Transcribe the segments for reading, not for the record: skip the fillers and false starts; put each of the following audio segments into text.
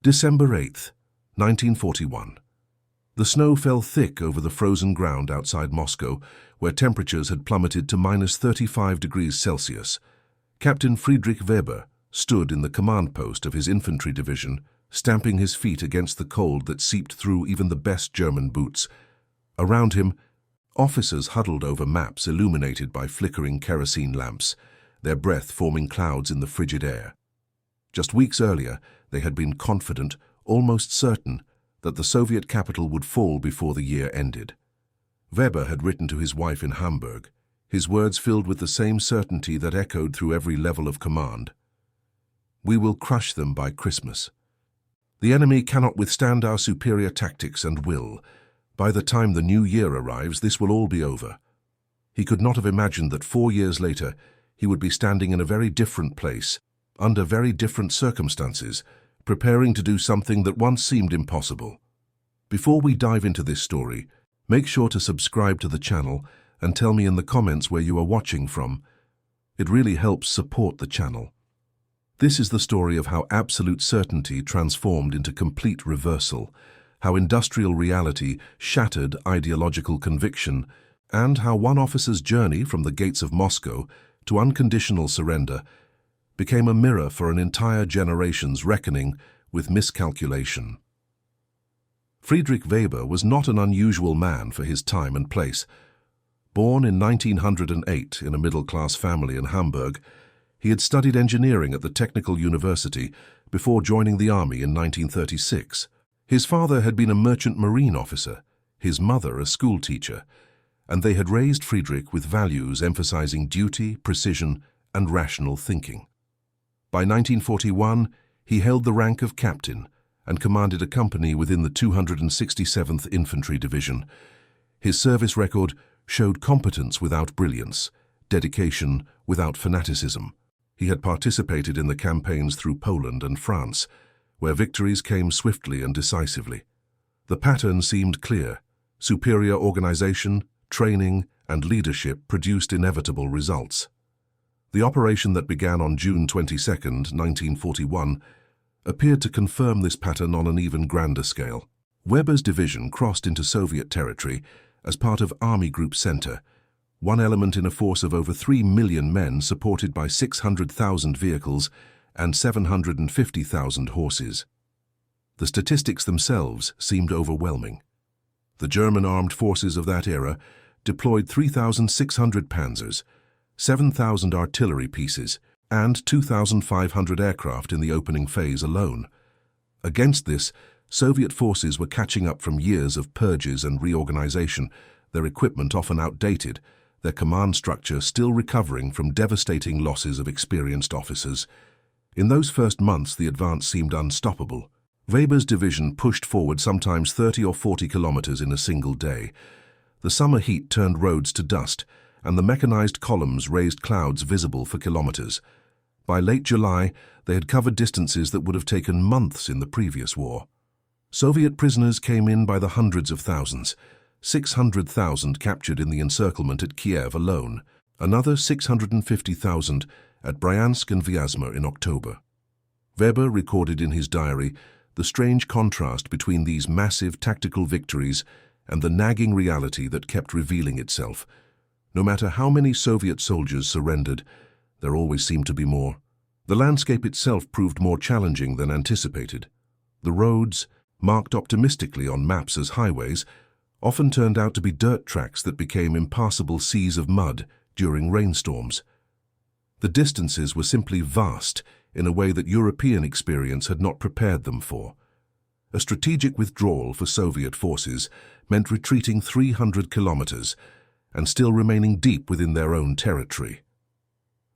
December 8th, 1941. The snow fell thick over the frozen ground outside Moscow, where temperatures had plummeted to -35 degrees Celsius. Captain Friedrich Weber stood in the command post of his infantry division, stamping his feet against the cold that seeped through even the best German boots. Around him, officers huddled over maps illuminated by flickering kerosene lamps, their breath forming clouds in the frigid air. Just weeks earlier, they had been confident, almost certain, that the Soviet capital would fall before the year ended. Weber had written to his wife in Hamburg, his words filled with the same certainty that echoed through every level of command. "We will crush them by Christmas. The enemy cannot withstand our superior tactics and will. By the time the new year arrives, this will all be over." He could not have imagined that 4 years later, he would be standing in a very different place, under very different circumstances, preparing to do something that once seemed impossible. Before we dive into this story, make sure to subscribe to the channel and tell me in the comments where you are watching from. It really helps support the channel. This is the story of how absolute certainty transformed into complete reversal, how industrial reality shattered ideological conviction, and how one officer's journey from the gates of Moscow to unconditional surrender became a mirror for an entire generation's reckoning with miscalculation. Friedrich Weber was not an unusual man for his time and place. Born in 1908 in a middle-class family in Hamburg, he had studied engineering at the Technical University before joining the army in 1936. His father had been a merchant marine officer, his mother a schoolteacher, and they had raised Friedrich with values emphasizing duty, precision, and rational thinking. By 1941, he held the rank of captain and commanded a company within the 267th Infantry Division. His service record showed competence without brilliance, dedication without fanaticism. He had participated in the campaigns through Poland and France, where victories came swiftly and decisively. The pattern seemed clear. Superior organization, training, and leadership produced inevitable results. The operation that began on June 22, 1941, appeared to confirm this pattern on an even grander scale. Weber's division crossed into Soviet territory as part of Army Group Center, one element in a force of over 3 million men supported by 600,000 vehicles and 750,000 horses. The statistics themselves seemed overwhelming. The German armed forces of that era deployed 3,600 panzers, 7,000 artillery pieces, and 2,500 aircraft in the opening phase alone. Against this, Soviet forces were catching up from years of purges and reorganization, their equipment often outdated, their command structure still recovering from devastating losses of experienced officers. In those first months, the advance seemed unstoppable. Weber's division pushed forward sometimes 30 or 40 kilometers in a single day. The summer heat turned roads to dust, and the mechanized columns raised clouds visible for kilometers. By late July, they had covered distances that would have taken months in the previous war. Soviet prisoners came in by the hundreds of thousands, 600,000 captured in the encirclement at Kiev alone, another 650,000 at Bryansk and Vyazma in October. Weber recorded in his diary the strange contrast between these massive tactical victories and the nagging reality that kept revealing itself. No matter how many Soviet soldiers surrendered, there always seemed to be more. The landscape itself proved more challenging than anticipated. The roads, marked optimistically on maps as highways, often turned out to be dirt tracks that became impassable seas of mud during rainstorms. The distances were simply vast in a way that European experience had not prepared them for. A strategic withdrawal for Soviet forces meant retreating 300 kilometers and still remaining deep within their own territory.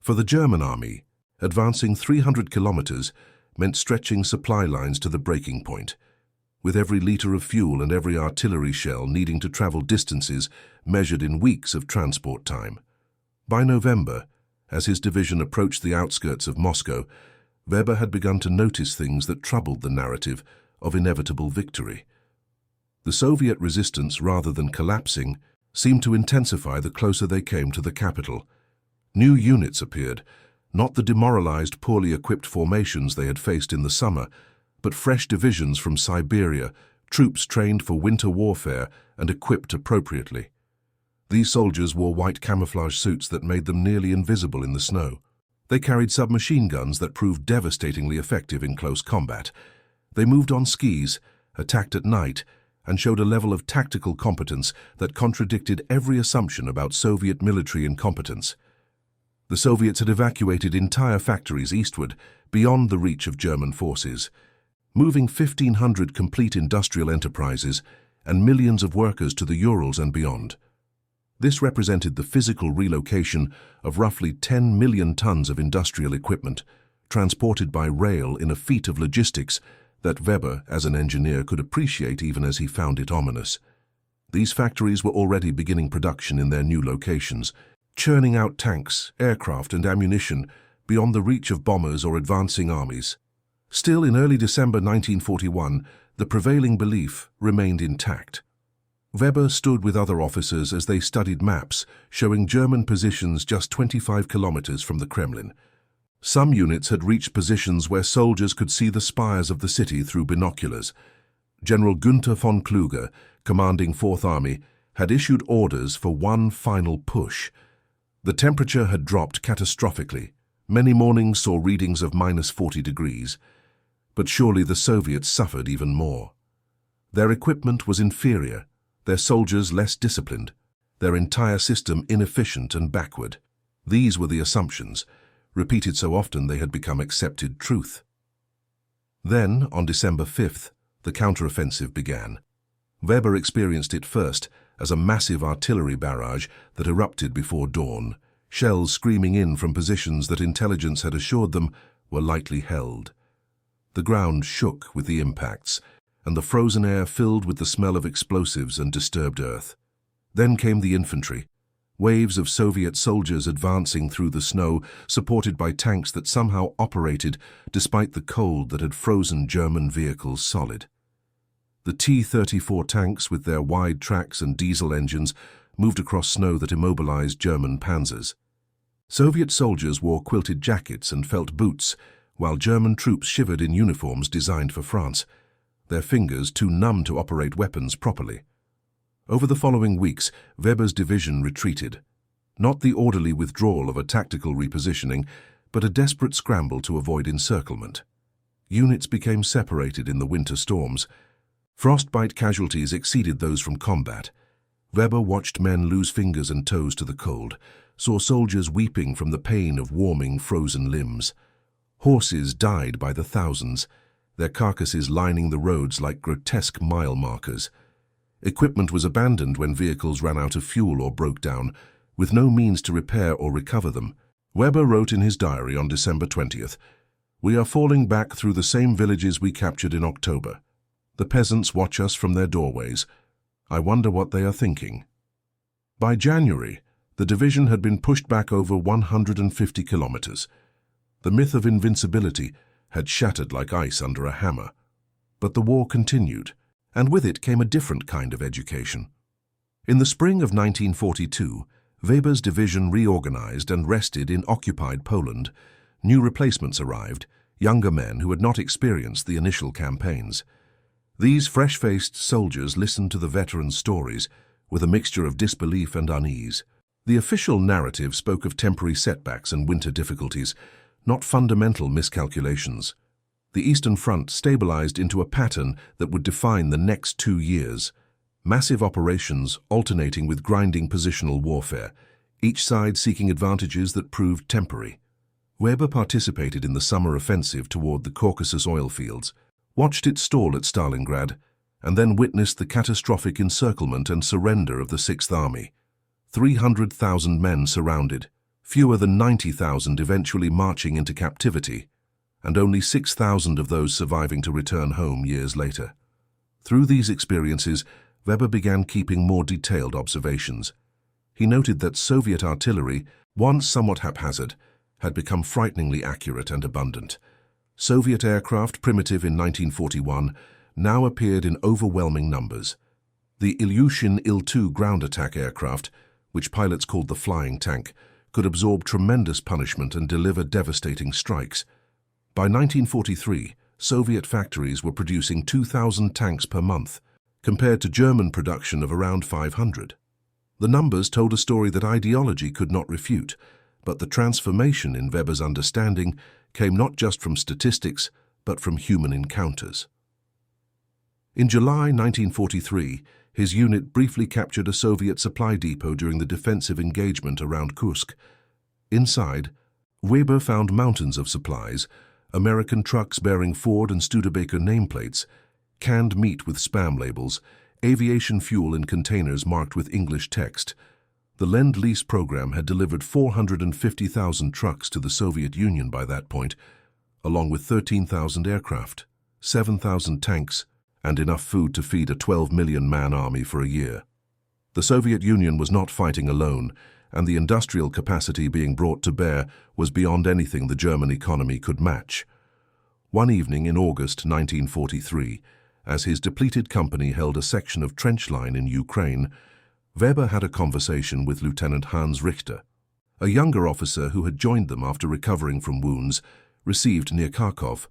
For the German army, advancing 300 kilometers meant stretching supply lines to the breaking point, with every liter of fuel and every artillery shell needing to travel distances measured in weeks of transport time. By November, as his division approached the outskirts of Moscow, Weber had begun to notice things that troubled the narrative of inevitable victory. The Soviet resistance, rather than collapsing, seemed to intensify the closer they came to the capital. New units appeared, not the demoralized, poorly equipped formations they had faced in the summer, but fresh divisions from Siberia, troops trained for winter warfare and equipped appropriately. These soldiers wore white camouflage suits that made them nearly invisible in the snow. They carried submachine guns that proved devastatingly effective in close combat. They moved on skis, attacked at night, and showed a level of tactical competence that contradicted every assumption about Soviet military incompetence. The Soviets had evacuated entire factories eastward, beyond the reach of German forces, moving 1,500 complete industrial enterprises and millions of workers to the Urals and beyond. This represented the physical relocation of roughly 10 million tons of industrial equipment, transported by rail in a feat of logistics that Weber, as an engineer, could appreciate even as he found it ominous. These factories were already beginning production in their new locations, churning out tanks, aircraft, and ammunition beyond the reach of bombers or advancing armies. Still, in early December 1941, the prevailing belief remained intact. Weber stood with other officers as they studied maps showing German positions just 25 kilometers from the Kremlin. Some units had reached positions where soldiers could see the spires of the city through binoculars. General Günther von Kluge, commanding 4th Army, had issued orders for one final push. The temperature had dropped catastrophically. Many mornings saw readings of -40 degrees. But surely the Soviets suffered even more. Their equipment was inferior, their soldiers less disciplined, their entire system inefficient and backward. These were the assumptions, repeated so often they had become accepted truth. Then, on December 5th, the counteroffensive began. Weber experienced it first as a massive artillery barrage that erupted before dawn, shells screaming in from positions that intelligence had assured them were lightly held. The ground shook with the impacts, and the frozen air filled with the smell of explosives and disturbed earth. Then came the infantry, waves of Soviet soldiers advancing through the snow, supported by tanks that somehow operated despite the cold that had frozen German vehicles solid. The T-34 tanks, with their wide tracks and diesel engines, moved across snow that immobilized German panzers. Soviet soldiers wore quilted jackets and felt boots, while German troops shivered in uniforms designed for France, their fingers too numb to operate weapons properly. Over the following weeks, Weber's division retreated. Not the orderly withdrawal of a tactical repositioning, but a desperate scramble to avoid encirclement. Units became separated in the winter storms. Frostbite casualties exceeded those from combat. Weber watched men lose fingers and toes to the cold, saw soldiers weeping from the pain of warming, frozen limbs. Horses died by the thousands, their carcasses lining the roads like grotesque mile markers. Equipment was abandoned when vehicles ran out of fuel or broke down, with no means to repair or recover them. Weber wrote in his diary on December 20th, "We are falling back through the same villages we captured in October. The peasants watch us from their doorways. I wonder what they are thinking." By January, the division had been pushed back over 150 kilometers. The myth of invincibility had shattered like ice under a hammer. But the war continued, and with it came a different kind of education. In the spring of 1942, Weber's division reorganized and rested in occupied Poland. New replacements arrived, younger men who had not experienced the initial campaigns. These fresh-faced soldiers listened to the veterans' stories with a mixture of disbelief and unease. The official narrative spoke of temporary setbacks and winter difficulties, not fundamental miscalculations. The Eastern Front stabilized into a pattern that would define the next 2 years. Massive operations alternating with grinding positional warfare, each side seeking advantages that proved temporary. Weber participated in the summer offensive toward the Caucasus oil fields, watched it stall at Stalingrad, and then witnessed the catastrophic encirclement and surrender of the 6th Army. 300,000 men surrounded, fewer than 90,000 eventually marching into captivity, and only 6,000 of those surviving to return home years later. Through these experiences, Weber began keeping more detailed observations. He noted that Soviet artillery, once somewhat haphazard, had become frighteningly accurate and abundant. Soviet aircraft, primitive in 1941, now appeared in overwhelming numbers. The Ilyushin Il-2 ground attack aircraft, which pilots called the flying tank, could absorb tremendous punishment and deliver devastating strikes. By 1943, Soviet factories were producing 2,000 tanks per month, compared to German production of around 500. The numbers told a story that ideology could not refute, but the transformation in Weber's understanding came not just from statistics, but from human encounters. In July 1943, his unit briefly captured a Soviet supply depot during the defensive engagement around Kursk. Inside, Weber found mountains of supplies, American trucks bearing Ford and Studebaker nameplates, canned meat with Spam labels, aviation fuel in containers marked with English text. The Lend-Lease program had delivered 450,000 trucks to the Soviet Union by that point, along with 13,000 aircraft, 7,000 tanks, and enough food to feed a 12-million-man army for a year. The Soviet Union was not fighting alone, and the industrial capacity being brought to bear was beyond anything the German economy could match. One evening in August 1943, as his depleted company held a section of trench line in Ukraine, Weber had a conversation with Lieutenant Hans Richter, a younger officer who had joined them after recovering from wounds received near Kharkov.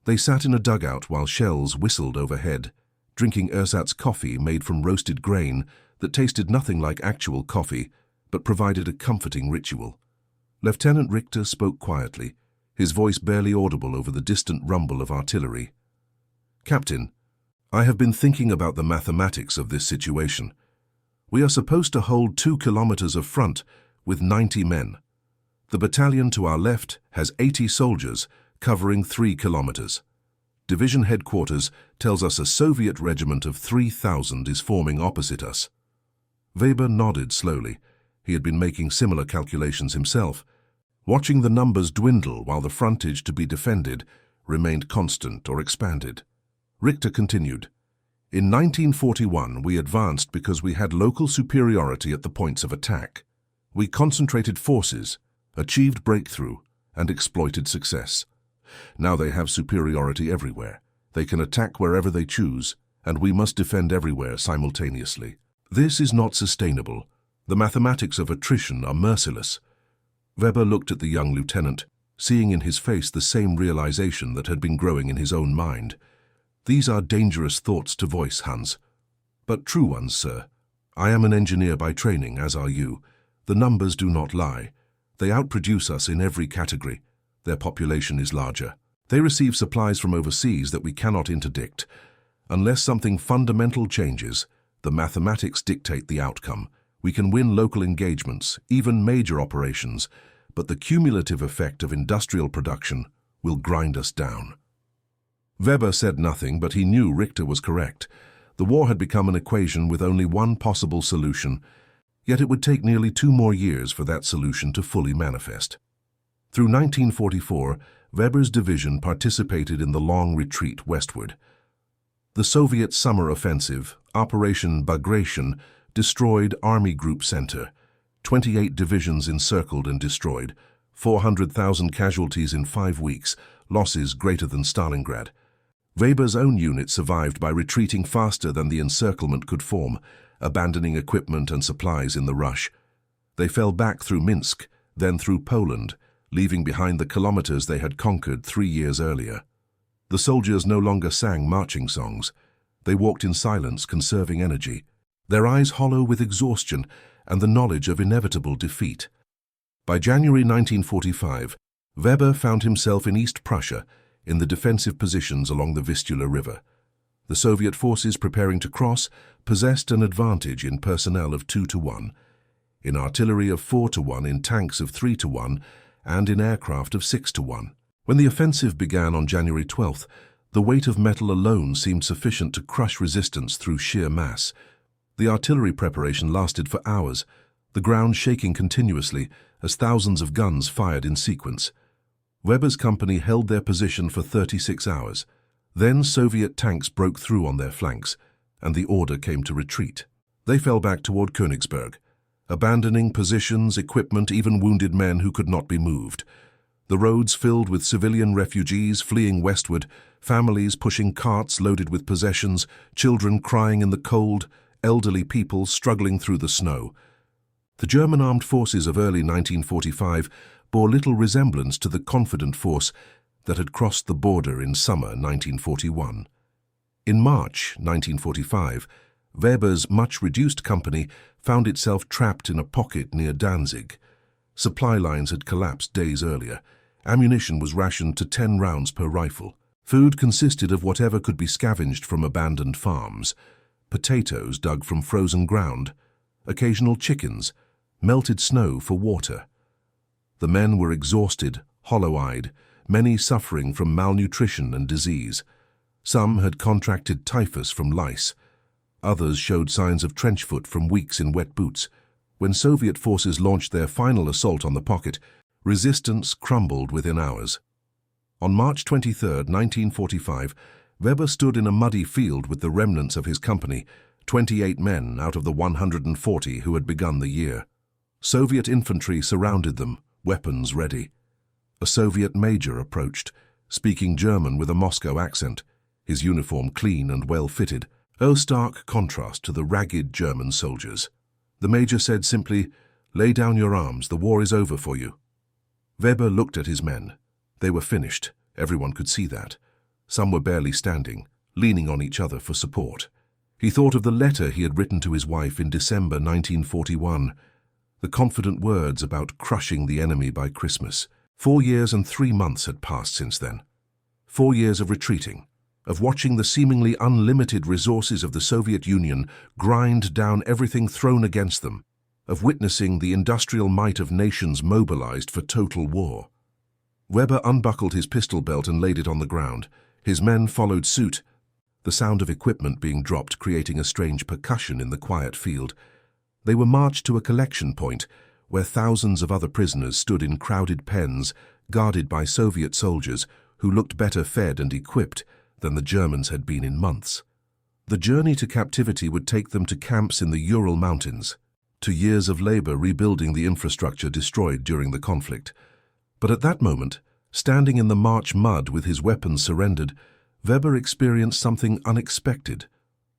They sat in a dugout while shells whistled overhead, drinking ersatz coffee made from roasted grain that tasted nothing like actual coffee, but provided a comforting ritual. Lieutenant Richter spoke quietly, his voice barely audible over the distant rumble of artillery. "Captain, I have been thinking about the mathematics of this situation. We are supposed to hold 2 kilometers of front with 90 men. The battalion to our left has 80 soldiers, covering 3 kilometers. Division headquarters tells us a Soviet regiment of 3,000 is forming opposite us." Weber nodded slowly. He had been making similar calculations himself. Watching the numbers dwindle while the frontage to be defended remained constant or expanded. Richter continued, "In 1941, we advanced because we had local superiority at the points of attack. We concentrated forces, achieved breakthrough, and exploited success. Now they have superiority everywhere. They can attack wherever they choose, and we must defend everywhere simultaneously. This is not sustainable. The mathematics of attrition are merciless." Weber looked at the young lieutenant, seeing in his face the same realization that had been growing in his own mind. "These are dangerous thoughts to voice, Hans. But true ones, sir. I am an engineer by training, as are you. The numbers do not lie. They outproduce us in every category. Their population is larger. They receive supplies from overseas that we cannot interdict. Unless something fundamental changes, the mathematics dictate the outcome. We can win local engagements, even major operations, but the cumulative effect of industrial production will grind us down." Weber said nothing, but he knew Richter was correct. The war had become an equation with only one possible solution, yet it would take nearly 2 more years for that solution to fully manifest. Through 1944, Weber's division participated in the long retreat westward. The Soviet summer offensive, Operation Bagration, destroyed Army Group Center. 28 divisions encircled and destroyed, 400,000 casualties in 5 weeks, losses greater than Stalingrad. Weber's own unit survived by retreating faster than the encirclement could form, abandoning equipment and supplies in the rush. They fell back through Minsk, then through Poland, leaving behind the kilometers they had conquered 3 years earlier. The soldiers no longer sang marching songs. They walked in silence, conserving energy, their eyes hollow with exhaustion and the knowledge of inevitable defeat. By January 1945, Weber found himself in East Prussia, in the defensive positions along the Vistula River. The Soviet forces preparing to cross possessed an advantage in personnel of 2-1, in artillery of 4-1, in tanks of 3-1, and in aircraft of 6-1. When the offensive began on January 12th, the weight of metal alone seemed sufficient to crush resistance through sheer mass. The artillery preparation lasted for hours, the ground shaking continuously as thousands of guns fired in sequence. Weber's company held their position for 36 hours. Then Soviet tanks broke through on their flanks, and the order came to retreat. They fell back toward Königsberg, abandoning positions, equipment, even wounded men who could not be moved. The roads filled with civilian refugees fleeing westward, families pushing carts loaded with possessions, children crying in the cold, elderly people struggling through the snow. The German armed forces of early 1945 bore little resemblance to the confident force that had crossed the border in summer 1941. In March 1945, Weber's much-reduced company found itself trapped in a pocket near Danzig. Supply lines had collapsed days earlier. Ammunition was rationed to 10 rounds per rifle. Food consisted of whatever could be scavenged from abandoned farms, potatoes dug from frozen ground, occasional chickens, melted snow for water. The men were exhausted, hollow-eyed, many suffering from malnutrition and disease. Some had contracted typhus from lice. Others showed signs of trench foot from weeks in wet boots. When Soviet forces launched their final assault on the pocket, resistance crumbled within hours. On March 23, 1945, Weber stood in a muddy field with the remnants of his company, 28 men out of the 140 who had begun the year. Soviet infantry surrounded them, weapons ready. A Soviet major approached, speaking German with a Moscow accent, his uniform clean and well-fitted, a stark contrast to the ragged German soldiers. The major said simply, "Lay down your arms, the war is over for you." Weber looked at his men. They were finished, everyone could see that. Some were barely standing, leaning on each other for support. He thought of the letter he had written to his wife in December 1941, the confident words about crushing the enemy by Christmas. 4 years and 3 months had passed since then. 4 years of retreating, of watching the seemingly unlimited resources of the Soviet Union grind down everything thrown against them, of witnessing the industrial might of nations mobilized for total war. Weber unbuckled his pistol belt and laid it on the ground. His men followed suit, the sound of equipment being dropped creating a strange percussion in the quiet field. They were marched to a collection point where thousands of other prisoners stood in crowded pens, guarded by Soviet soldiers who looked better fed and equipped than the Germans had been in months. The journey to captivity would take them to camps in the Ural Mountains, to years of labor rebuilding the infrastructure destroyed during the conflict. But at that moment, standing in the March mud with his weapons surrendered, Weber experienced something unexpected.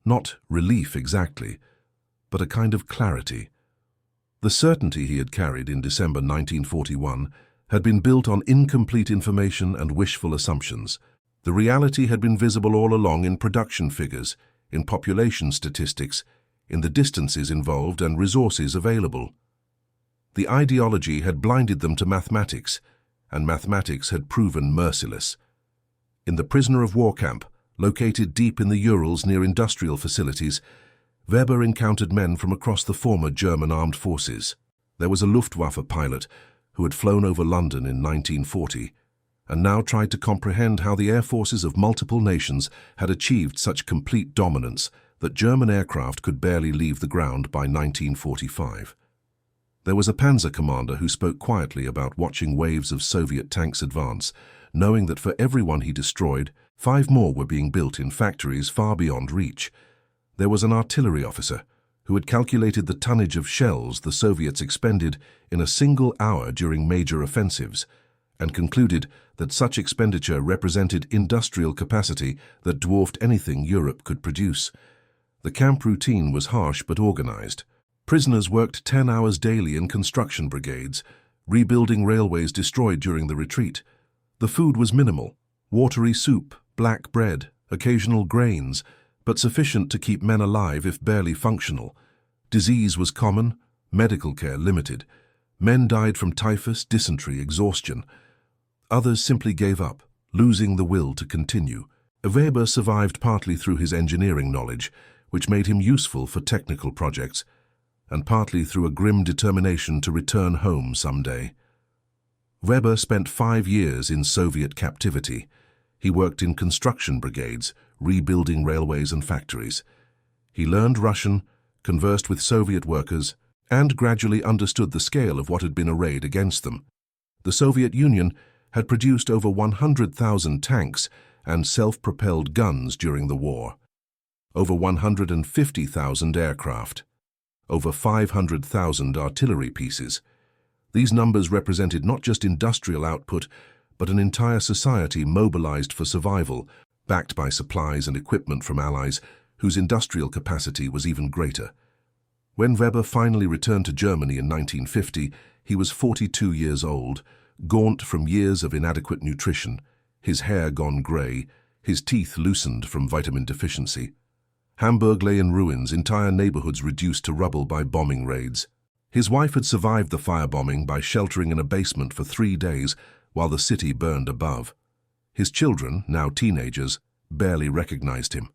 Not relief exactly, but a kind of clarity. The certainty he had carried in December 1941 had been built on incomplete information and wishful assumptions. The reality had been visible all along in production figures, in population statistics, in the distances involved and resources available. The ideology had blinded them to mathematics, and mathematics had proven merciless. In the prisoner of war camp, located deep in the Urals near industrial facilities, Weber encountered men from across the former German armed forces. There was a Luftwaffe pilot who had flown over London in 1940 and now tried to comprehend how the air forces of multiple nations had achieved such complete dominance that German aircraft could barely leave the ground by 1945. There was a panzer commander who spoke quietly about watching waves of Soviet tanks advance, knowing that for every one he destroyed, 5 more were being built in factories far beyond reach. There was an artillery officer who had calculated the tonnage of shells the Soviets expended in a single hour during major offensives, and concluded that such expenditure represented industrial capacity that dwarfed anything Europe could produce. The camp routine was harsh but organized. Prisoners worked 10 hours daily in construction brigades, rebuilding railways destroyed during the retreat. The food was minimal: watery soup, black bread, occasional grains, but sufficient to keep men alive if barely functional. Disease was common, medical care limited. Men died from typhus, dysentery, exhaustion. Others simply gave up, losing the will to continue. Weber survived partly through his engineering knowledge, which made him useful for technical projects, and partly through a grim determination to return home someday. Weber spent 5 years in Soviet captivity. He worked in construction brigades, rebuilding railways and factories. He learned Russian, conversed with Soviet workers, and gradually understood the scale of what had been arrayed against them. The Soviet Union had produced over 100,000 tanks and self-propelled guns during the war, over 150,000 aircraft, over 500,000 artillery pieces. These numbers represented not just industrial output, but an entire society mobilized for survival, backed by supplies and equipment from allies whose industrial capacity was even greater. When Weber finally returned to Germany in 1950, he was 42 years old, gaunt from years of inadequate nutrition, his hair gone grey, his teeth loosened from vitamin deficiency. Hamburg lay in ruins, entire neighborhoods reduced to rubble by bombing raids. His wife had survived the firebombing by sheltering in a basement for 3 days while the city burned above. His children, now teenagers, barely recognized him.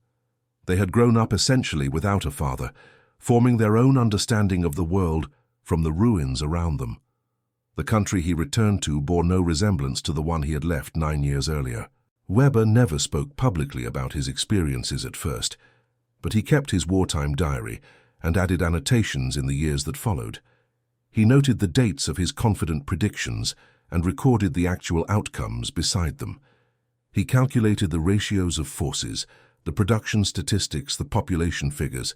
They had grown up essentially without a father, forming their own understanding of the world from the ruins around them. The country he returned to bore no resemblance to the one he had left 9 years earlier. Weber never spoke publicly about his experiences at first, but he kept his wartime diary and added annotations in the years that followed. He noted the dates of his confident predictions and recorded the actual outcomes beside them. He calculated the ratios of forces, the production statistics, the population figures.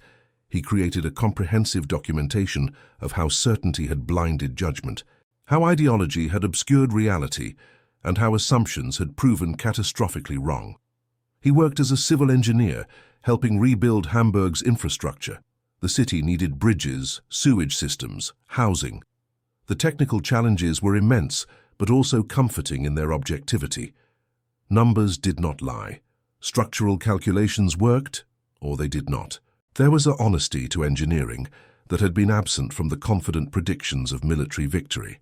He created a comprehensive documentation of how certainty had blinded judgment, how ideology had obscured reality, and how assumptions had proven catastrophically wrong. He worked as a civil engineer, helping rebuild Hamburg's infrastructure. The city needed bridges, sewage systems, housing. The technical challenges were immense, but also comforting in their objectivity. Numbers did not lie. Structural calculations worked, or they did not. There was an honesty to engineering that had been absent from the confident predictions of military victory.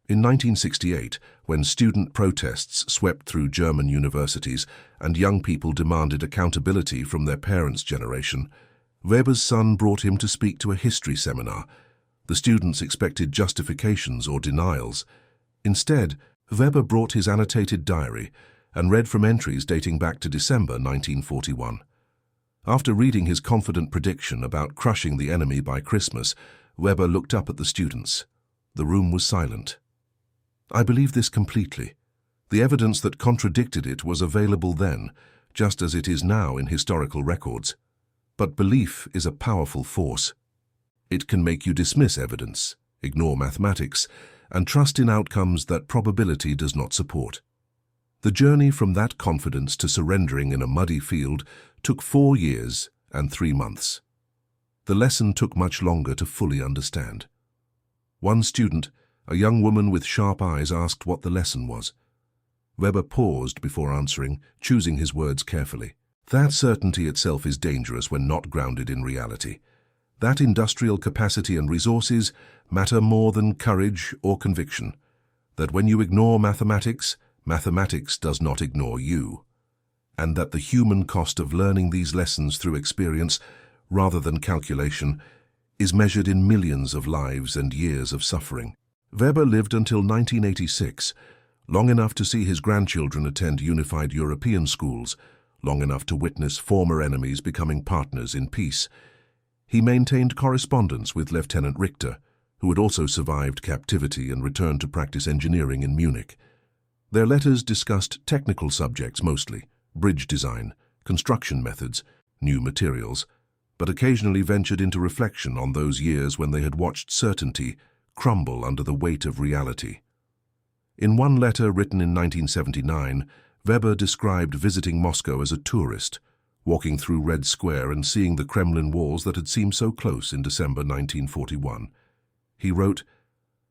In 1968, when student protests swept through German universities and young people demanded accountability from their parents' generation, Weber's son brought him to speak to a history seminar. The students expected justifications or denials. Instead, Weber brought his annotated diary and read from entries dating back to December 1941. After reading his confident prediction about crushing the enemy by Christmas, Weber looked up at the students. The room was silent. "I believe this completely. The evidence that contradicted it was available then, just as it is now in historical records. But belief is a powerful force. It can make you dismiss evidence, ignore mathematics, and trust in outcomes that probability does not support." The journey from that confidence to surrendering in a muddy field took 4 years and 3 months. The lesson took much longer to fully understand. One student, a young woman with sharp eyes, asked what the lesson was. Weber paused before answering, choosing his words carefully. That certainty itself is dangerous when not grounded in reality. That industrial capacity and resources matter more than courage or conviction. That when you ignore mathematics, mathematics does not ignore you. And that the human cost of learning these lessons through experience, rather than calculation, is measured in millions of lives and years of suffering. Weber lived until 1986, long enough to see his grandchildren attend unified European schools, long enough to witness former enemies becoming partners in peace. He maintained correspondence with Lieutenant Richter, who had also survived captivity and returned to practice engineering in Munich. Their letters discussed technical subjects mostly, bridge design, construction methods, new materials, but occasionally ventured into reflection on those years when they had watched certainty crumble under the weight of reality. In one letter written in 1979, Weber described visiting Moscow as a tourist, walking through Red Square and seeing the Kremlin walls that had seemed so close in December 1941. He wrote,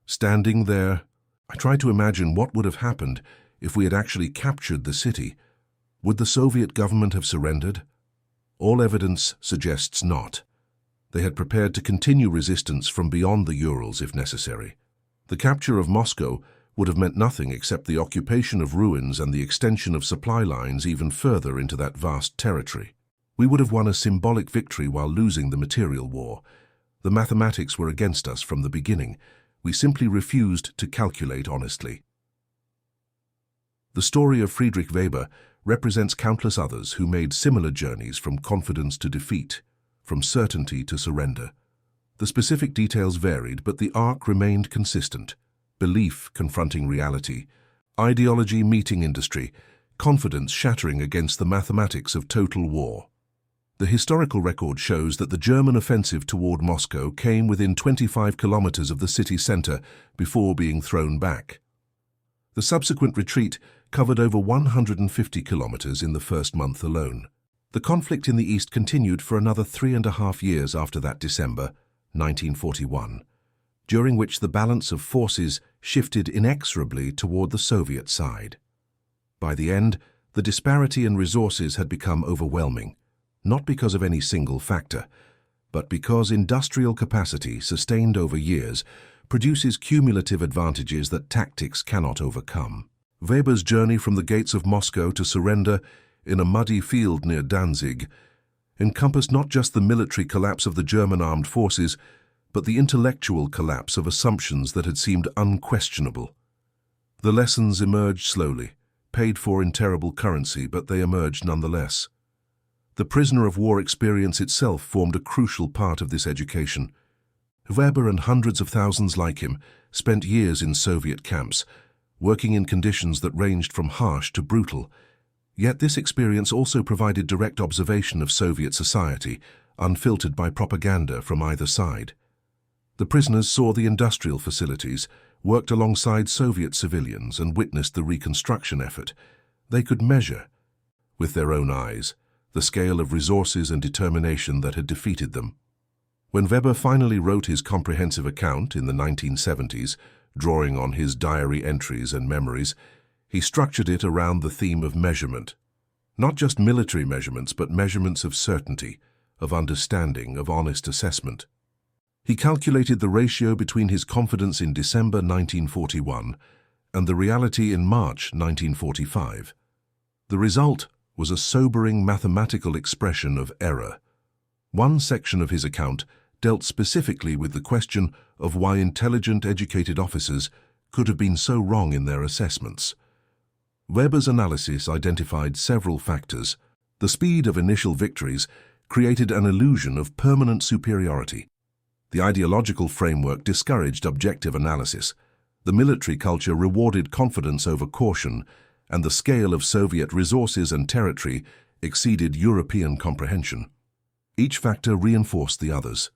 "Standing there, I tried to imagine what would have happened if we had actually captured the city. Would the Soviet government have surrendered? All evidence suggests not. They had prepared to continue resistance from beyond the Urals if necessary. The capture of Moscow would have meant nothing except the occupation of ruins and the extension of supply lines even further into that vast territory. We would have won a symbolic victory while losing the material war. The mathematics were against us from the beginning. We simply refused to calculate honestly." The story of Friedrich Weber represents countless others who made similar journeys from confidence to defeat, from certainty to surrender. The specific details varied, but the arc remained consistent. Belief confronting reality, ideology meeting industry, confidence shattering against the mathematics of total war. The historical record shows that the German offensive toward Moscow came within 25 kilometers of the city center before being thrown back. The subsequent retreat covered over 150 kilometers in the first month alone. The conflict in the east continued for another 3.5 years after that December, 1941, during which the balance of forces shifted inexorably toward the Soviet side. By the end, the disparity in resources had become overwhelming, not because of any single factor, but because industrial capacity, sustained over years, produces cumulative advantages that tactics cannot overcome. Weber's journey from the gates of Moscow to surrender in a muddy field near Danzig encompassed not just the military collapse of the German armed forces, but the intellectual collapse of assumptions that had seemed unquestionable. The lessons emerged slowly, paid for in terrible currency, but they emerged nonetheless. The prisoner of war experience itself formed a crucial part of this education. Weber and hundreds of thousands like him spent years in Soviet camps, working in conditions that ranged from harsh to brutal. Yet this experience also provided direct observation of Soviet society, unfiltered by propaganda from either side. The prisoners saw the industrial facilities, worked alongside Soviet civilians, and witnessed the reconstruction effort. They could measure, with their own eyes, the scale of resources and determination that had defeated them. When Weber finally wrote his comprehensive account in the 1970s, drawing on his diary entries and memories, he structured it around the theme of measurement. Not just military measurements, but measurements of certainty, of understanding, of honest assessment. He calculated the ratio between his confidence in December 1941 and the reality in March 1945. The result was a sobering mathematical expression of error. One section of his account dealt specifically with the question of why intelligent, educated officers could have been so wrong in their assessments. Weber's analysis identified several factors. The speed of initial victories created an illusion of permanent superiority. The ideological framework discouraged objective analysis. The military culture rewarded confidence over caution, and the scale of Soviet resources and territory exceeded European comprehension. Each factor reinforced the others,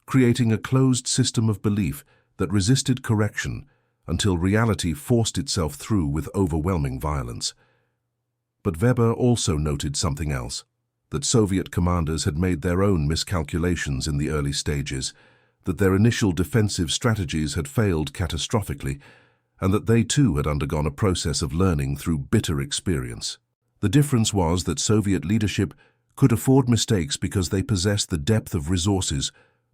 creating a closed system of belief that resisted correction until reality forced itself through with overwhelming violence. But Weber also noted something else, that Soviet commanders had made their own miscalculations in the early stages, that their initial defensive strategies had failed catastrophically, and that they too had undergone a process of learning through bitter experience. The difference was that Soviet leadership could afford mistakes because they possessed the depth of resources,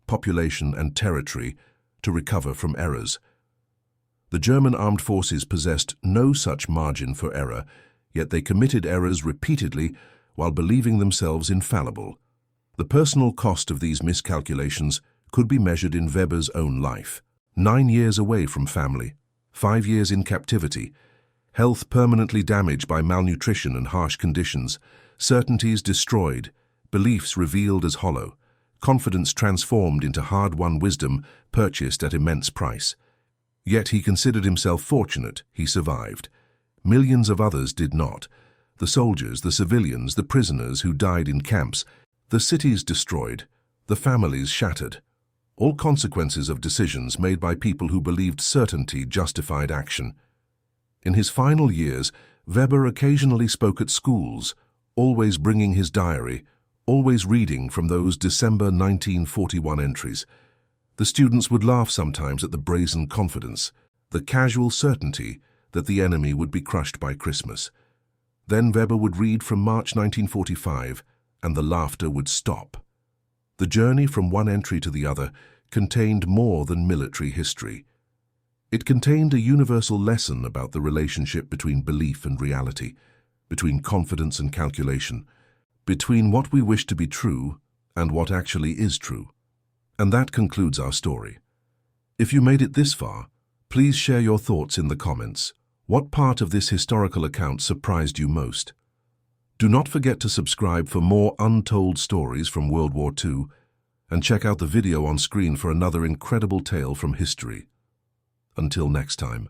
population, and territory to recover from errors. The German armed forces possessed no such margin for error, yet they committed errors repeatedly while believing themselves infallible. The personal cost of these miscalculations could be measured in Weber's own life. 9 years away from family, 5 years in captivity, health permanently damaged by malnutrition and harsh conditions, certainties destroyed, beliefs revealed as hollow, confidence transformed into hard-won wisdom purchased at immense price. Yet he considered himself fortunate. He survived. Millions of others did not. The soldiers, the civilians, the prisoners who died in camps, the cities destroyed, the families shattered. All consequences of decisions made by people who believed certainty justified action. In his final years, Weber occasionally spoke at schools, always bringing his diary, always reading from those December 1941 entries. The students would laugh sometimes at the brazen confidence, the casual certainty that the enemy would be crushed by Christmas. Then Weber would read from March 1945, and the laughter would stop. The journey from one entry to the other contained more than military history. It contained a universal lesson about the relationship between belief and reality, between confidence and calculation, between what we wish to be true and what actually is true. And that concludes our story. If you made it this far, please share your thoughts in the comments. What part of this historical account surprised you most? Do not forget to subscribe for more untold stories from World War II, and check out the video on screen for another incredible tale from history. Until next time.